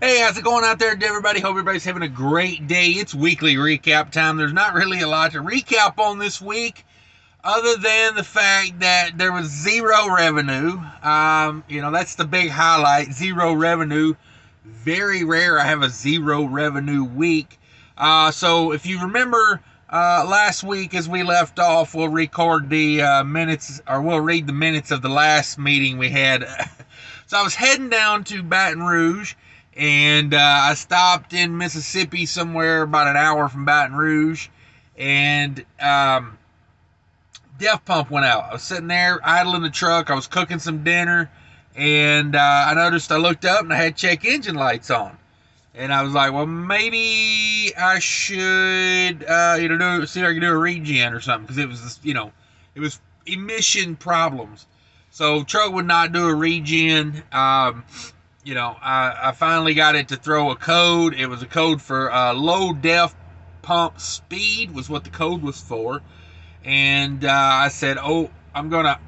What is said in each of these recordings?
Hey, how's it going out there, everybody? Hope everybody's having a great day. It's weekly recap time. There's not really a lot to recap on this week, other than the fact that there was zero revenue. That's the big highlight. Zero revenue. Very rare I have a zero revenue week. So if you remember last week as we left off, we'll record the minutes, or we'll read the minutes of the last meeting we had. So I was heading down to Baton Rouge, and I stopped in Mississippi somewhere about an hour from Baton Rouge, and def pump went out. I was sitting there idling the truck. I was cooking some dinner, and I looked up and I had check engine lights on. And I was like, well, maybe I should see if I can do a regen or something, because it was emission problems. So truck would not do a regen. I finally got it to throw a code. It was a code for low def pump speed was what the code was for. And I said, I'm gonna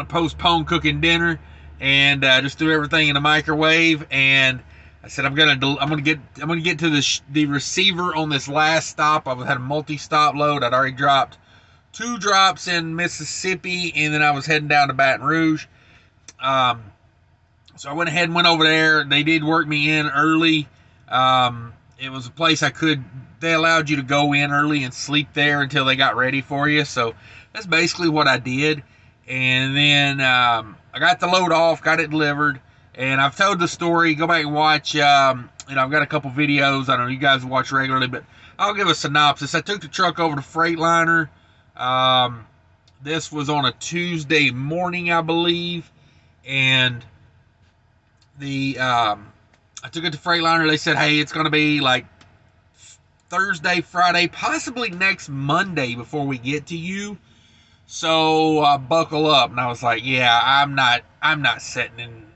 postpone cooking dinner and just do everything in the microwave. And I said, I'm gonna get to the receiver on this last stop. I had a multi-stop load. I'd already dropped 2 drops in Mississippi, and then I was heading down to Baton Rouge. So I went ahead and went over there. They did work me in early. It was a place they allowed you to go in early and sleep there until they got ready for you. So that's basically what I did. And then I got the load off, got it delivered. And I've told the story. Go back and watch. I've got a couple videos. I don't know, you guys watch regularly, but I'll give a synopsis. I took the truck over to Freightliner. This was on a Tuesday morning, I believe. And I took it to Freightliner. They said, hey, it's going to be like Thursday, Friday, possibly next Monday before we get to you. So buckle up. And I was like, yeah, I'm not sitting in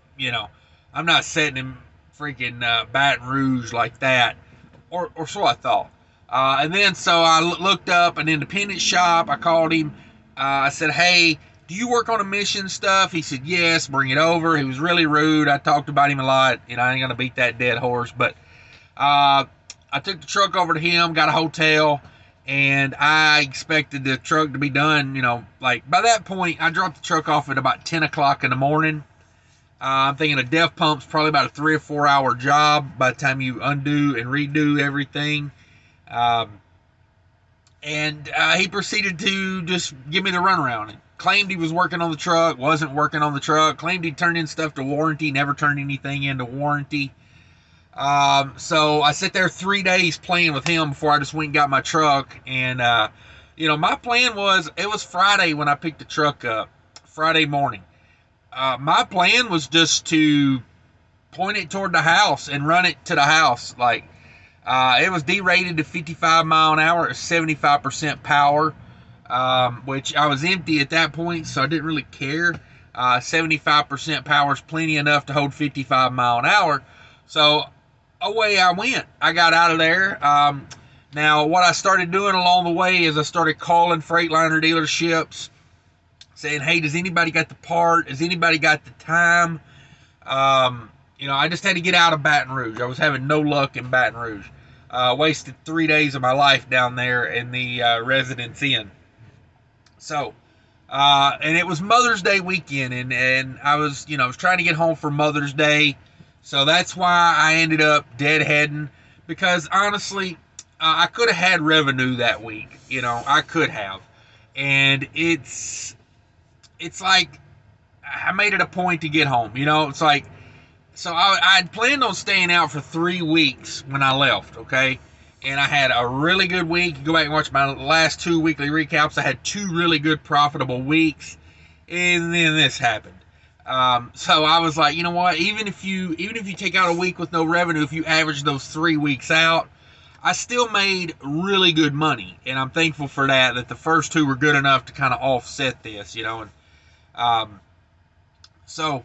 freaking Baton Rouge like that, or so I thought. And then so I looked up an independent shop. I called him. I said, hey, do you work on emission stuff? He said, yes, bring it over. He was really rude. I talked about him a lot. I ain't going to beat that dead horse. But I took the truck over to him, got a hotel, and I expected the truck to be done, like by that point. I dropped the truck off at about 10 o'clock in the morning. I'm thinking a def pump's probably about a 3 or 4 hour job by the time you undo and redo everything. And he proceeded to just give me the runaround. Claimed he was working on the truck, wasn't working on the truck. Claimed he turned in stuff to warranty, never turned anything into warranty. So I sat there 3 days playing with him before I just went and got my truck. And, my plan was, it was Friday when I picked the truck up, Friday morning. My plan was just to point it toward the house and run it to the house. It was derated to 55 mile an hour at 75% power. Which I was empty at that point, so I didn't really care. 75% power is plenty enough to hold 55 mile an hour. So away I went. I got out of there. Now, what I started doing along the way is I started calling Freightliner dealerships, saying, hey, does anybody got the part? Has anybody got the time? I just had to get out of Baton Rouge. I was having no luck in Baton Rouge. Wasted 3 days of my life down there in the Residence Inn. So, and it was Mother's Day weekend, and I was trying to get home for Mother's Day. So that's why I ended up deadheading, because honestly, I could have had revenue that week. I could have. And it's like, I made it a point to get home. It's like, so I'd planned on staying out for 3 weeks when I left, okay? And I had a really good week. Go back and watch my last 2 weekly recaps. I had 2 really good profitable weeks, and then this happened. So I was like, you know what? Even if you take out a week with no revenue, if you average those 3 weeks out, I still made really good money, and I'm thankful for that. That the first 2 were good enough to kind of offset this, And so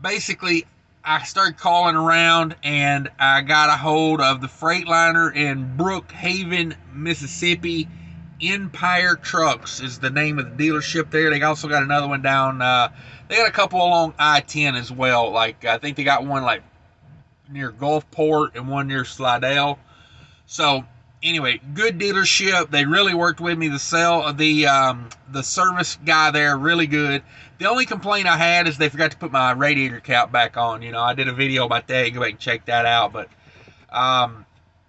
basically, I started calling around, and I got a hold of the Freightliner in Brookhaven, Mississippi. Empire Trucks is the name of the dealership there. They also got another one down. They got a couple along I-10 as well. I think they got one near Gulfport and one near Slidell. So anyway, good dealership. They really worked with me. The service guy there, really good. The only complaint I had is they forgot to put my radiator cap back on. You know, I did a video about that. You can go back and check that out. But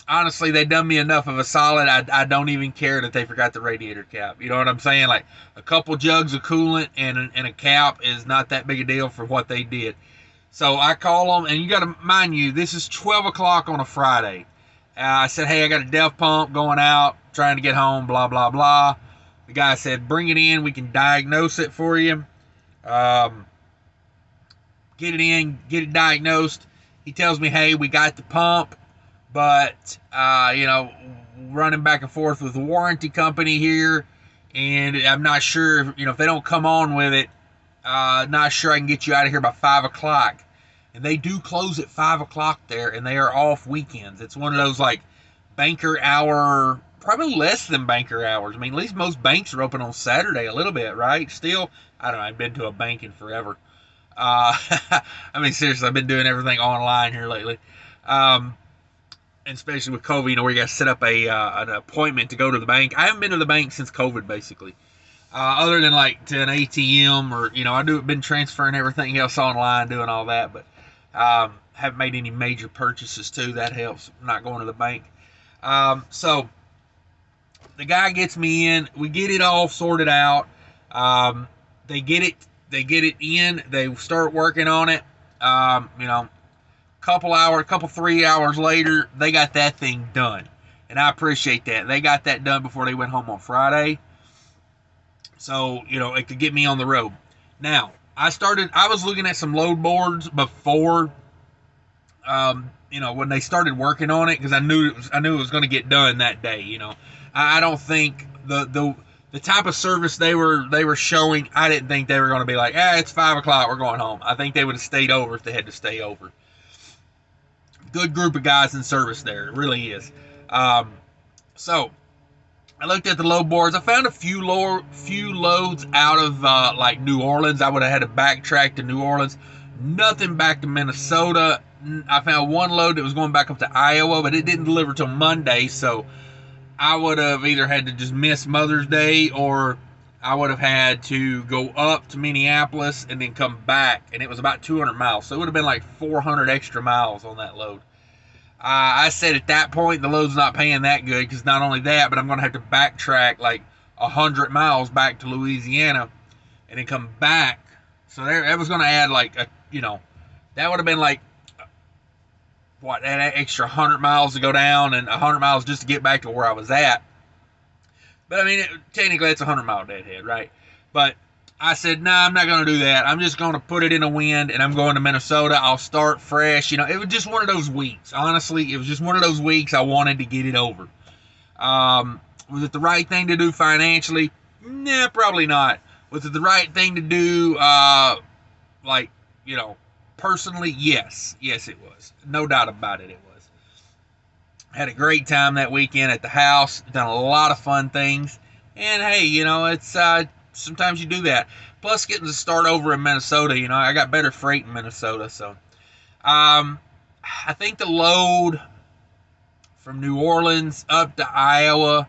honestly, they done me enough of a solid. I don't even care that they forgot the radiator cap. You know what I'm saying? Like a couple jugs of coolant and a cap is not that big a deal for what they did. So I call them, and you got to mind you, this is 12 o'clock on a Friday. I said, hey, I got a DEF pump going out, trying to get home, blah, blah, blah. The guy said, bring it in. We can diagnose it for you. Get it in, get it diagnosed. He tells me, hey, we got the pump, but, running back and forth with the warranty company here, and I'm not sure, if they don't come on with it, not sure I can get you out of here by 5 o'clock. And they do close at 5 o'clock there, and they are off weekends. It's one of those, like, banker hour, probably less than banker hours. I mean, at least most banks are open on Saturday a little bit, right? Still, I don't know, I've been to a bank in forever. I mean, seriously, I've been doing everything online here lately. And especially with COVID, where you got to set up an appointment to go to the bank. I haven't been to the bank since COVID, basically. Other than, like, to an ATM or, I've been transferring everything else online, doing all that, but haven't made any major purchases too. That helps, not going to the bank. So the guy gets me in. We get it all sorted out. They get it in. They start working on it. Couple 3 hours later, they got that thing done, and I appreciate that. They got that done before they went home on Friday, so it could get me on the road. Now, I was looking at some load boards before, when they started working on it, because I knew it was going to get done that day. I don't think the type of service they were showing, I didn't think they were going to be like, it's 5 o'clock, we're going home. I think they would have stayed over if they had to stay over. Good group of guys in service there, it really is. So I looked at the load boards. I found a few loads out of like New Orleans. I would have had to backtrack to New Orleans. Nothing back to Minnesota. I found one load that was going back up to Iowa, but it didn't deliver till Monday, so I would have either had to just miss Mother's Day, or I would have had to go up to Minneapolis and then come back, and it was about 200 miles, so it would have been like 400 extra miles on that load. I said at that point, the load's not paying that good, because not only that, but I'm going to have to backtrack like 100 miles back to Louisiana and then come back. So that was going to add like that would have been like, that extra 100 miles to go down and 100 miles just to get back to where I was at. But I mean, technically it's a 100-mile deadhead, right? But I said, nah, I'm not going to do that. I'm just going to put it in a wind, and I'm going to Minnesota. I'll start fresh. It was just one of those weeks. Honestly, it was just one of those weeks I wanted to get it over. Was it the right thing to do financially? Nah, probably not. Was it the right thing to do, personally? Yes. Yes, it was. No doubt about it, it was. Had a great time that weekend at the house. Done a lot of fun things. And, hey, it's... sometimes you do that. Plus, getting to start over in Minnesota, I got better freight in Minnesota. So, I think the load from New Orleans up to Iowa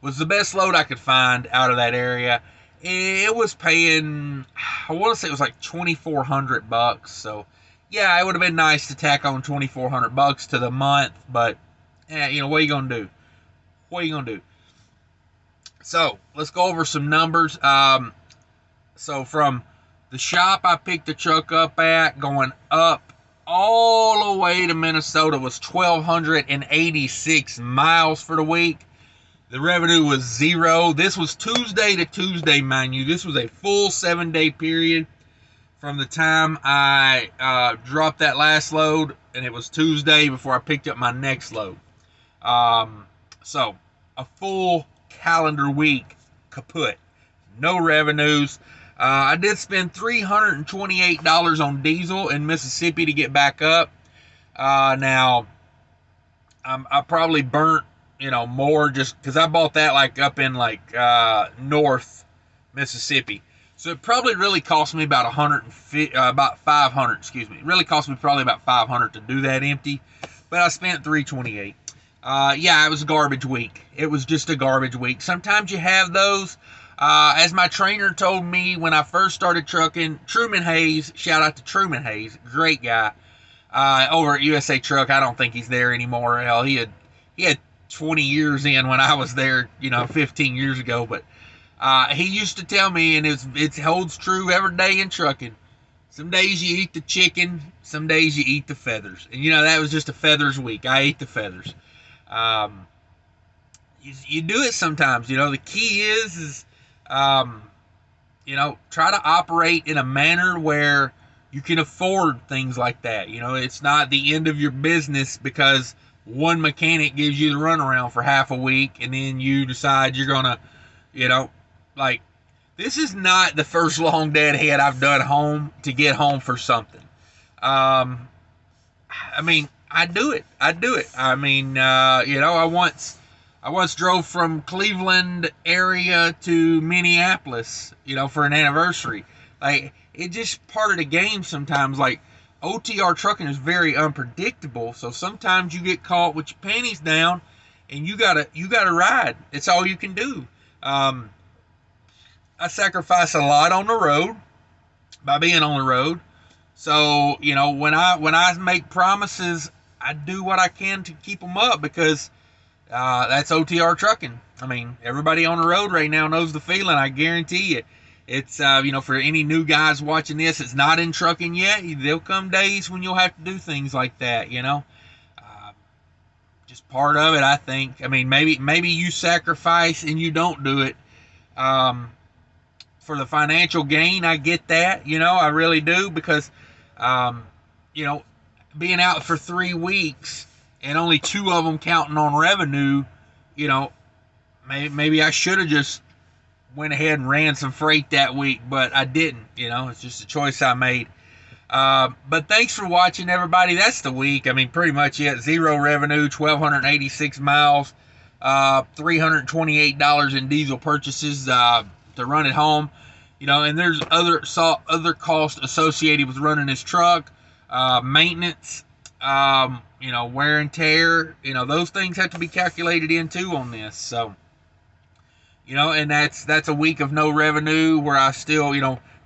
was the best load I could find out of that area. It was paying, I want to say it was like $2,400. So, yeah, it would have been nice to tack on $2,400 to the month. But, what are you going to do? What are you going to do? So, let's go over some numbers. So, from the shop I picked the truck up at, going up all the way to Minnesota, was 1,286 miles for the week. The revenue was zero. This was Tuesday to Tuesday, mind you. This was a full 7-day period from the time I dropped that last load, and it was Tuesday before I picked up my next load. So, a full calendar week kaput. No revenues. I did spend $328 on diesel in Mississippi to get back up. Now, I probably burnt, more just because I bought that like up in like north Mississippi. So it probably really cost me about about 500. Excuse me. It really cost me probably about 500 to do that empty, but I spent 328. Yeah, it was a garbage week. It was just a garbage week. Sometimes you have those. As my trainer told me when I first started trucking, Truman Hayes, shout out to Truman Hayes, great guy, over at USA Truck. I don't think he's there anymore. Hell, he had 20 years in when I was there, 15 years ago. But he used to tell me, and it holds true every day in trucking. Some days you eat the chicken, some days you eat the feathers. And that was just a feathers week. I ate the feathers. You do it sometimes. The key is try to operate in a manner where you can afford things like that. It's not the end of your business because one mechanic gives you the runaround for half a week and then you decide you're gonna, this is not the first long deadhead I've done home to get home for something. I do it. I once drove from Cleveland area to Minneapolis, for an anniversary. It's just part of the game sometimes. OTR trucking is very unpredictable, so sometimes you get caught with your panties down, and you gotta ride. It's all you can do. I sacrifice a lot on the road by being on the road. So when I make promises, I do what I can to keep them up because that's OTR trucking. Everybody on the road right now knows the feeling. I guarantee you. It's for any new guys watching this, it's not in trucking yet. There'll come days when you'll have to do things like that. Just part of it, I think. Maybe you sacrifice and you don't do it for the financial gain. I get that. I really do because being out for 3 weeks and only 2 of them counting on revenue, maybe I should have just went ahead and ran some freight that week, but I didn't. It's just a choice I made. But thanks for watching, everybody. That's the week. Pretty much it. 0 revenue, 1,286 miles, $328 in diesel purchases to run it home. And there's other costs associated with running this truck, maintenance, wear and tear. Those things have to be calculated in too on this. So, and that's a week of no revenue where I still,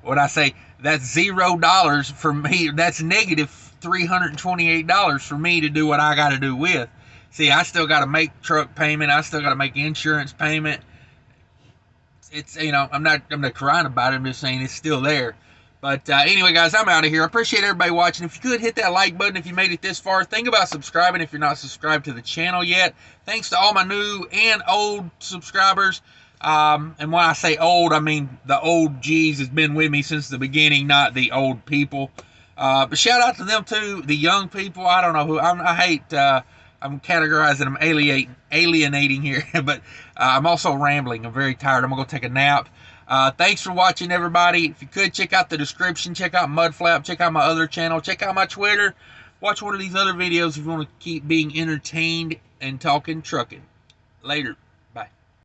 what I say, that's $0 for me. That's negative $328 for me to do what I got to do with. See, I still got to make truck payment. I still got to make insurance payment. It's, I'm not crying about it. I'm just saying it's still there. But anyway, guys, I'm out of here. I appreciate everybody watching. If you could, hit that like button if you made it this far. Think about subscribing if you're not subscribed to the channel yet. Thanks to all my new and old subscribers. And when I say old, I mean the old G's has been with me since the beginning, not the old people. But shout out to them too, the young people. I don't know who. I hate. I'm categorizing them alienating here, but I'm also rambling. I'm very tired. I'm gonna go take a nap. Thanks for watching, everybody. If you could, check out the description. Check out Mudflap. Check out my other channel. Check out my Twitter. Watch one of these other videos if you want to keep being entertained and talking trucking. Later.